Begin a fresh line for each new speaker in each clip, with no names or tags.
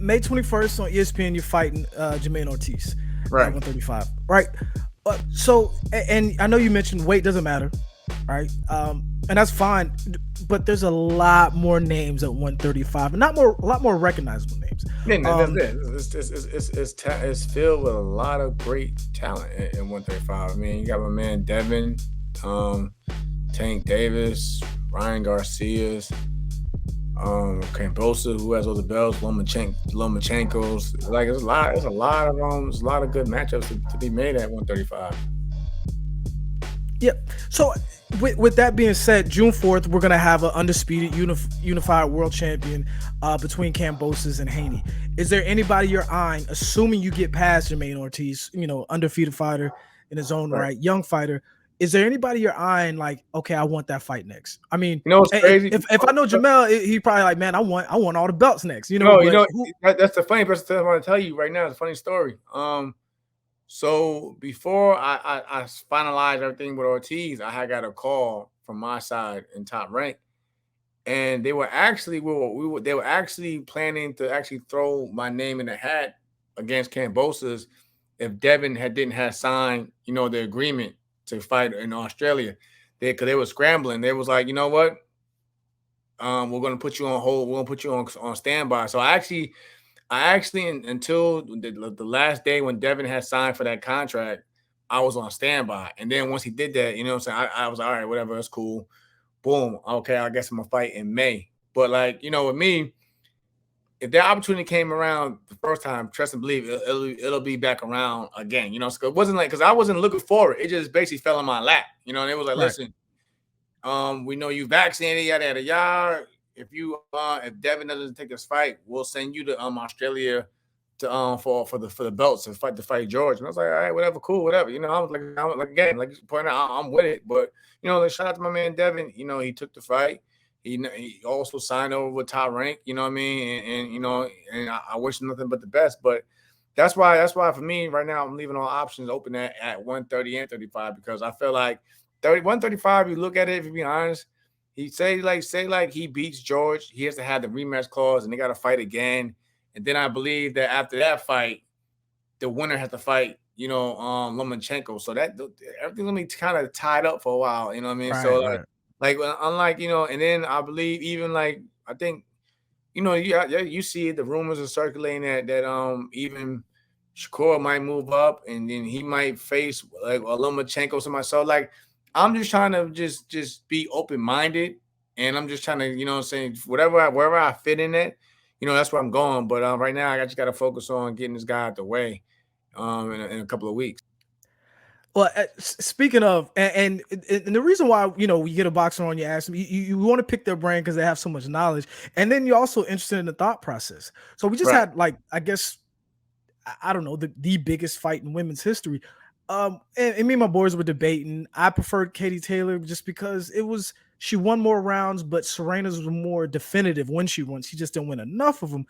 May 21st on ESPN, you're fighting Jermaine Ortiz at
Right.
135, right? And I know you mentioned weight doesn't matter, right? And that's fine, but there's a lot more names at 135, and a lot more recognizable names.
Then that's
Um,
it. It's filled with a lot of great talent in 135. I mean, you got my man Devin, um, Tank Davis, Ryan Garcia's, Kambosos, who has all the belts, Lomachenko's. Like there's a lot of good matchups to be made at 135.
Yep. So, with that being said, June 4th, we're gonna have an undisputed unified world champion between Kambosos and Haney. Is there anybody you're eyeing, assuming you get past Jermaine Ortiz, undefeated fighter in his own
Right.
right, young fighter? Is there anybody you're eyeing like, okay, I want that fight next? I mean,
You know what's crazy?
if I know Jamel, he probably like, man, I want all the belts next,
No,
But who?
that's the funny person I want to tell you right now. It's a funny story. So before I finalized everything with Ortiz, I had got a call from my side in Top Rank, and they were actually they were actually planning to actually throw my name in the hat against Cambosos if Devin didn't have signed, the agreement to fight in Australia. Because they were scrambling. They was like, you know what? We're gonna put you on hold. We're gonna put you on standby. So I actually until the last day when Devin had signed for that contract, I was on standby. And then once he did that, what I'm saying, I was all right, whatever, that's cool. Boom. Okay, I guess I'm gonna fight in May. But like, with me, if that opportunity came around the first time, trust and believe it'll be back around again. So it wasn't like because I wasn't looking for it. It just basically fell in my lap. And it was like,
Right.
listen, we know you vaccinated, yada yada yada. If Devin doesn't take this fight, we'll send you to Australia to for the belts to fight George. And I was like, all right, whatever, cool, whatever. I was like again, like you pointed out, I'm with it. But like shout out to my man Devin. He took the fight. He also signed over with Top Rank. You know what I mean? And I wish him nothing but the best. But that's why for me right now I'm leaving all options open at 130 and 35 because I feel like 135. You look at it, if you be honest, he say he beats George, he has to have the rematch clause, and they got to fight again. And then I believe that after that fight, the winner has to fight, Lomachenko. So that everything's gonna be kind of tied up for a while. You know what I mean?
Right.
So
Right.
unlike and then I believe even like I think you see the rumors are circulating that even Shakur might move up and then he might face like a Lomachenko somebody. So like I'm just trying to just be open minded and I'm just trying to what I'm saying wherever I fit in it, that's where I'm going. But right now I just got to focus on getting this guy out the way in a couple of weeks.
Well, speaking of, and the reason why you get a boxer on your ass, you want to pick their brain because they have so much knowledge, and then you're also interested in the thought process. So we just
Right.
had like I guess I don't know the biggest fight in women's history. And me and my boys were debating. I preferred Katie Taylor just because she won more rounds, but Serrano's was more definitive when she won. She just didn't win enough of them.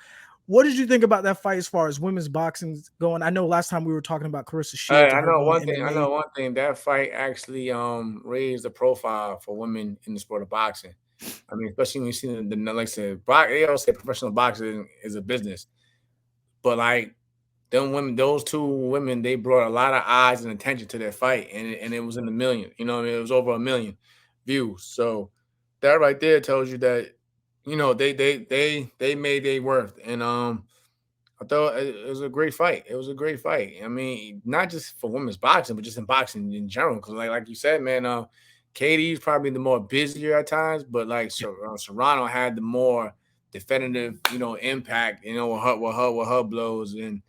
What did you think about that fight as far as women's boxing going? I know last time we were talking about Clarissa
Hey,
Shields
I
and her
know
going to
one thing. I
MMA.
know one thing. That fight actually raised the profile for women in the sport of boxing. I mean, especially when you see like I said, they always say professional boxing is a business, but like them women, those two women, they brought a lot of eyes and attention to their fight, and it was in the million. What I mean? It was over 1 million views. So that right there tells you that they made their worth, and I thought it was a great fight. It was a great fight. I mean, not just for women's boxing, but just in boxing in general. Because like you said, man, Katie's probably the more busier at times, but like Serrano had the more definitive, impact, with her blows and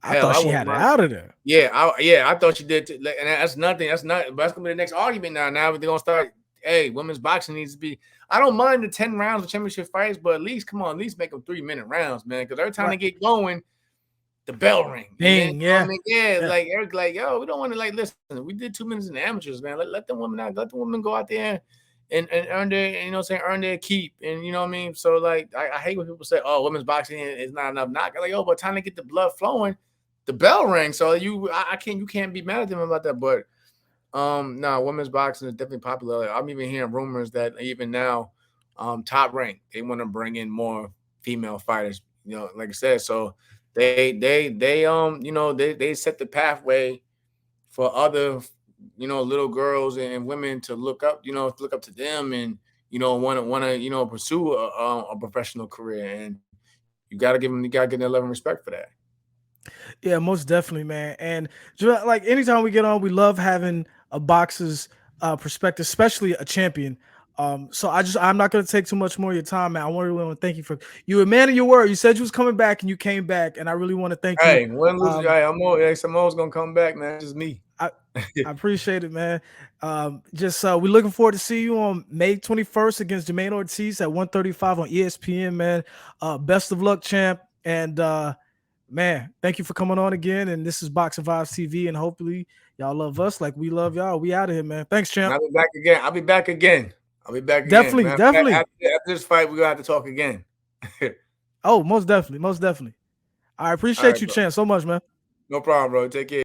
I
hell,
thought
I
she
wouldn't
had it
mind.
out of there.
Yeah, I thought she did. Too. And that's nothing. That's not. But that's gonna be the next argument now. Now they're gonna start. Hey, women's boxing needs to be. I don't mind the 10 rounds of championship fights, but at least come on, at least make them 3 minute rounds, man. Because every time
Right.
they get going, the bell ring, and then
Dang, yeah.
yeah,
Yeah.
like Eric, like yo, we don't want to like listen. We did 2 minutes in the amateurs, man. Let the women out, let the women go out there and earn their, earn their keep, and you know what I mean. So like, I hate when people say, oh, women's boxing is not enough. Not like, yo, by the time they get the blood flowing, the bell rings. So you can't be mad at them about that. But no, women's boxing is definitely popular. I'm even hearing rumors that even now, Top Rank they want to bring in more female fighters. You know, like I said, so they set the pathway for other, little girls and women to look up to them, and want to pursue a professional career. And you gotta give them love and respect for that.
Yeah, most definitely, man. And like anytime we get on, we love having a boxer's perspective, especially a champion. So I'm not gonna take too much more of your time, man. I really want to thank you for you were a man of your word. You said you was coming back and you came back, and I really want to thank you.
Hey, win, lose,
Um,
hey, I'm always gonna come back, man. It's just me.
I I appreciate it, man. Just we're looking forward to see you on May 21st against Jermaine Ortiz at 1:35 on ESPN, man. Best of luck, champ. And man, thank you for coming on again. And this is Boxing Vibes TV, and hopefully y'all love us like we love y'all. We out of here, man. Thanks,
And
champ.
I'll be back again. I'll be back again. I'll be back again.
Definitely,
Matter of fact,
definitely.
after this fight, we're gonna have to talk again.
Oh, most definitely, most definitely. I
All
appreciate
right,
you,
bro.
champ, so much, man.
No problem, bro. Take care.